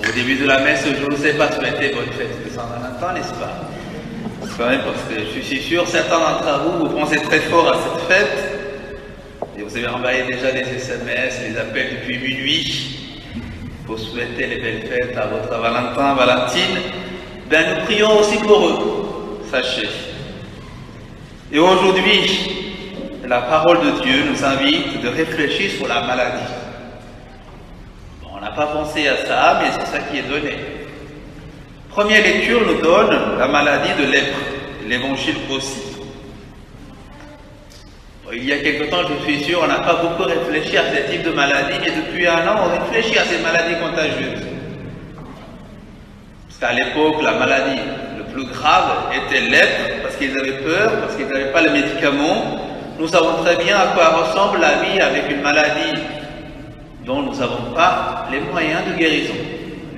Bon, au début de la messe, je ne vous ai pas souhaité bonne fête de Saint-Valentin, n'est-ce pas? Quand même, parce que je suis sûr, certains d'entre vous, vous pensez très fort à cette fête. Et vous avez envoyé déjà des SMS, les appels depuis minuit pour souhaiter les belles fêtes à votre Valentin, Valentine. Ben, nous prions aussi pour eux, sachez. Et aujourd'hui, la parole de Dieu nous invite de réfléchir sur la maladie. Bon, on n'a pas pensé à ça, mais c'est ça qui est donné. Première lecture nous donne la maladie de lèpre, l'évangile aussi. Il y a quelque temps, je suis sûr, on n'a pas beaucoup réfléchi à ce type de maladie, mais depuis un an, on réfléchit à ces maladies contagieuses. Parce qu'à l'époque, la maladie le plus grave était lèpre, parce qu'ils avaient peur, parce qu'ils n'avaient pas les médicaments. Nous savons très bien à quoi ressemble la vie avec une maladie dont nous n'avons pas les moyens de guérison,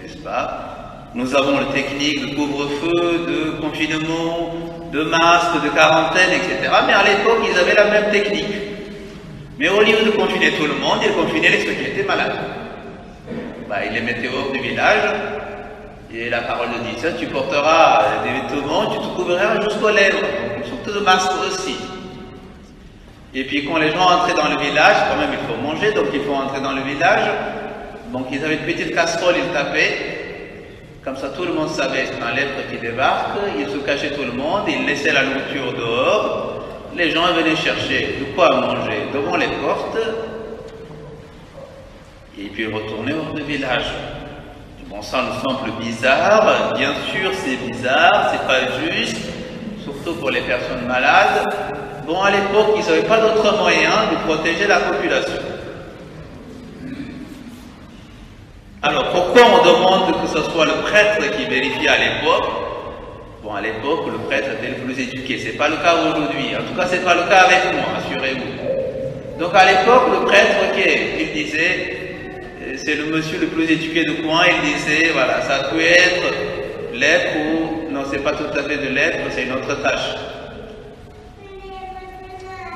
n'est-ce pas? Nous avons les techniques de couvre-feu, de confinement, de masques, de quarantaine, etc. Mais à l'époque, ils avaient la même technique. Mais au lieu de confiner tout le monde, ils confinaient ceux qui étaient malades. Ils les mettaient hors du village. Et la parole de Dieu, tu porteras des vêtements, tu te couvriras jusqu'aux lèvres. Donc, surtout de masques aussi. Et puis quand les gens entraient dans le village, quand même il faut manger, donc il faut entrer dans le village. Donc ils avaient une petite casserole, ils tapaient. Comme ça, tout le monde savait c'est un lèpre qui débarque, il se cachait tout le monde, il laissait la nourriture dehors, les gens venaient chercher de quoi manger devant les portes, et puis ils retournaient hors du village. Bon, ça nous semble bizarre, bien sûr c'est bizarre, c'est pas juste, surtout pour les personnes malades. Bon, à l'époque, ils n'avaient pas d'autre moyen de protéger la population. Alors, pourquoi on demande que ce soit le prêtre qui vérifie à l'époque? Bon, à l'époque, le prêtre était le plus éduqué. Ce n'est pas le cas aujourd'hui. En tout cas, ce n'est pas le cas avec moi, assurez-vous. Donc, à l'époque, le prêtre, il disait, c'est le monsieur le plus éduqué du coin, il disait, voilà, ça peut être lèpre ou, non, c'est pas tout à fait de lèpre, c'est une autre tâche.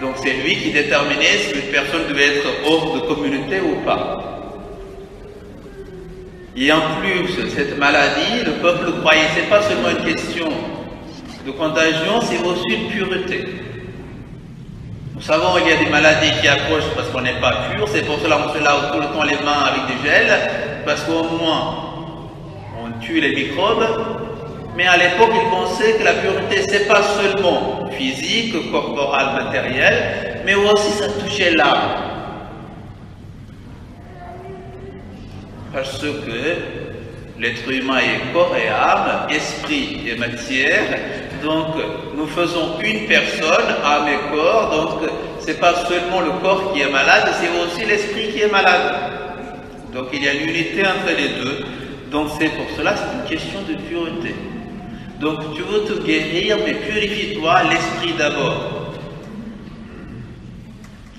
Donc, c'est lui qui déterminait si une personne devait être hors de communauté ou pas. Et en plus, cette maladie, le peuple croyait, ce n'est pas seulement une question de contagion, c'est aussi une pureté. Nous savons qu'il y a des maladies qui approchent parce qu'on n'est pas pur, c'est pour cela qu'on se lave tout le temps les mains avec du gel, parce qu'au moins on tue les microbes. Mais à l'époque, ils pensaient que la pureté, ce n'est pas seulement physique, corporelle, matérielle, mais aussi ça touchait l'âme. Parce que l'être humain est corps et âme, esprit et matière. Donc, nous faisons une personne, âme et corps. Donc, ce n'est pas seulement le corps qui est malade, c'est aussi l'esprit qui est malade. Donc, il y a une unité entre les deux. Donc, c'est pour cela, c'est une question de pureté. Donc, tu veux te guérir, mais purifie-toi l'esprit d'abord.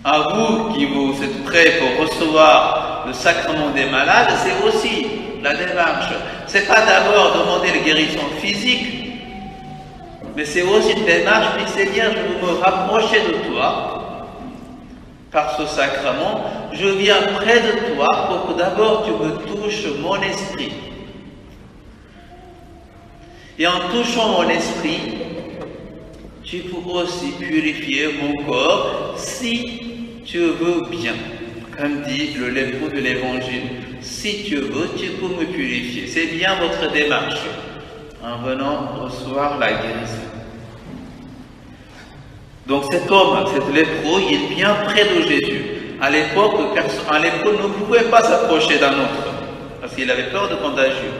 À vous qui vous êtes prêts pour recevoir le sacrement des malades, c'est aussi la démarche. Ce n'est pas d'abord demander la guérison physique, mais c'est aussi une démarche, mais Seigneur, je veux me rapprocher de toi par ce sacrement. Je viens près de toi pour que d'abord tu me touches mon esprit. Et en touchant mon esprit, tu peux aussi purifier mon corps si tu veux bien. Comme dit le lépreux de l'Évangile, si tu veux, tu peux me purifier. C'est bien votre démarche en venant recevoir la guérison. Donc cet homme, cet lépreux, il est bien près de Jésus. À l'époque, un lépreux ne pouvait pas s'approcher d'un autre parce qu'il avait peur de contagion.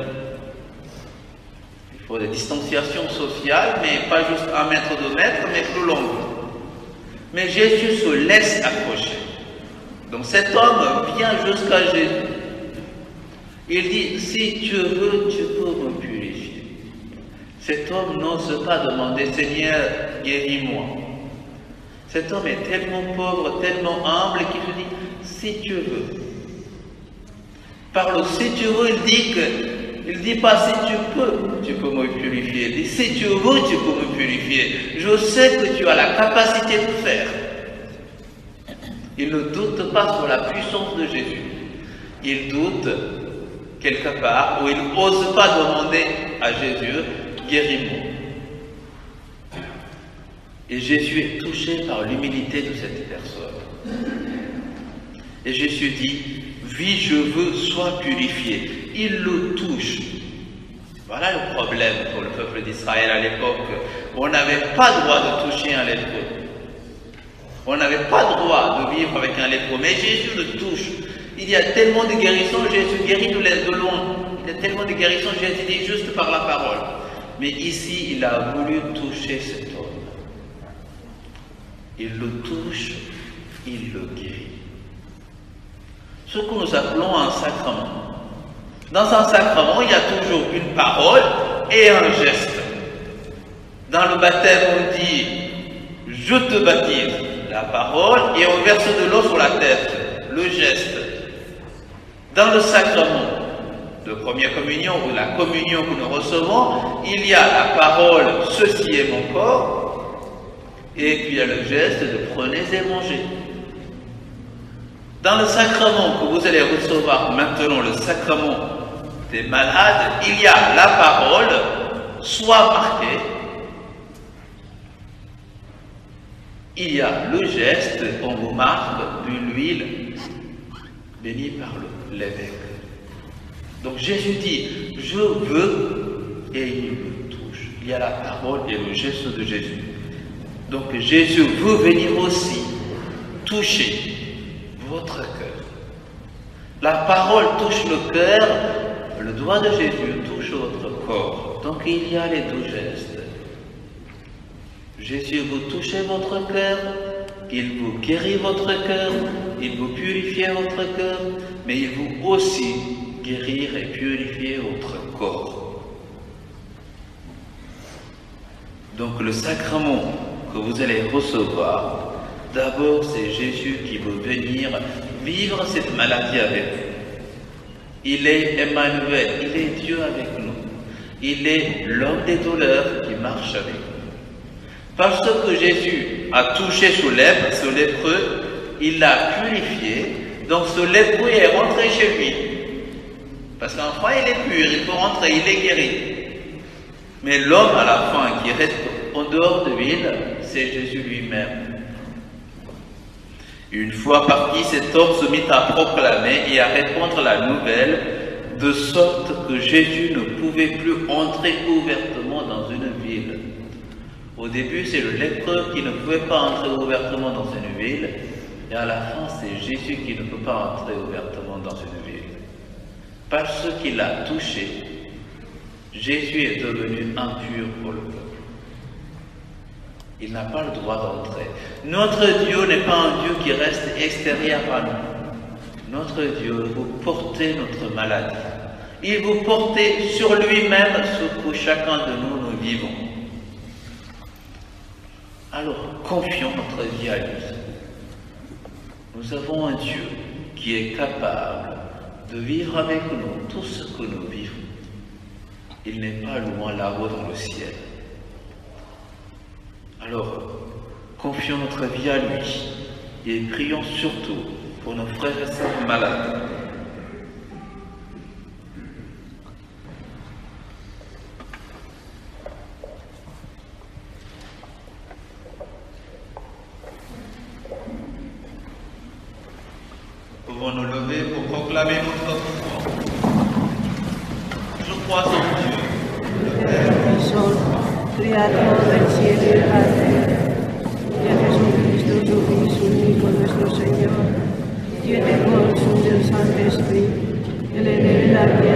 Il faut des distanciations sociales, mais pas juste 1 mètre, 2 mètres, mais plus longues. Mais Jésus se laisse approcher. Donc cet homme vient jusqu'à Jésus. Il dit, si tu veux, tu peux me purifier. Cet homme n'ose pas demander, Seigneur, guéris-moi. Cet homme est tellement pauvre, tellement humble qu'il se dit, si tu veux. Par le si tu veux, il dit pas si tu peux me purifier. Il dit, si tu veux, tu peux me purifier. Je sais que tu as la capacité de faire. Il ne doute pas sur la puissance de Jésus. Il doute quelque part où il n'ose pas demander à Jésus, guéris-moi. Et Jésus est touché par l'humilité de cette personne. Et Jésus dit, oui, je veux, sois purifié. Il le touche. Voilà le problème pour le peuple d'Israël à l'époque. On n'avait pas le droit de toucher un lépreux. On n'avait pas le droit de vivre avec un lépreux. Mais Jésus le touche. Il y a tellement de guérisons, Jésus guérit de loin. Il y a tellement de guérisons, Jésus dit juste par la parole. Mais ici, il a voulu toucher cet homme. Il le touche, il le guérit. Ce que nous appelons un sacrement. Dans un sacrement, il y a toujours une parole et un geste. Dans le baptême, on dit « je te baptise », la parole, et on verse de l'eau sur la tête, le geste. Dans le sacrement de première communion ou la communion que nous recevons, il y a la parole « ceci est mon corps » et puis il y a le geste de « prenez et mangez ». Dans le sacrement que vous allez recevoir maintenant, le sacrement des malades, il y a la parole, soit marquée, il y a le geste, on vous marque de l'huile bénie par l'évêque. Donc Jésus dit, je veux, et il me touche. Il y a la parole et le geste de Jésus. Donc Jésus veut venir aussi toucher votre cœur. La parole touche le cœur, le doigt de Jésus touche votre corps. Donc il y a les deux gestes. Jésus vous touche votre cœur, il vous guérit votre cœur, il vous purifie votre cœur, mais il vous aussi guérir et purifier votre corps. Donc le sacrement que vous allez recevoir, d'abord c'est Jésus qui veut venir vivre cette maladie avec vous. Il est Emmanuel, il est Dieu avec nous. Il est l'homme des douleurs qui marche avec nous. Parce que Jésus a touché ce lépreux, il l'a purifié, donc ce lépreux est rentré chez lui. Parce qu'enfin il est pur, il peut rentrer, il est guéri. Mais l'homme à la fin qui reste en dehors de ville, c'est Jésus lui-même. Une fois parti, cet homme se mit à proclamer et à répandre la nouvelle, de sorte que Jésus ne pouvait plus entrer ouvertement dans une ville. Au début, c'est le lépreux qui ne pouvait pas entrer ouvertement dans une ville, et à la fin, c'est Jésus qui ne peut pas entrer ouvertement dans une ville. Parce qu'il a touché, Jésus est devenu impur pour le peuple. Il n'a pas le droit d'entrer. Notre Dieu n'est pas un Dieu qui reste extérieur à nous. Notre Dieu, vous portez notre maladie. Il vous portait sur lui-même ce que chacun de nous vivons. Alors, confions notre vie à lui. Nous avons un Dieu qui est capable de vivre avec nous tout ce que nous vivons. Il n'est pas loin là-haut dans le ciel. Alors, confions notre vie à lui et prions surtout pour nos frères et sœurs malades. Pouvons nous lever pour proclamer notre foi. Je crois en Dieu, le Père, Creador del cielo y la tierra, y a Jesucristo, su Hijo, único nuestro Señor, quien es con su del Santo Espíritu, el heredero de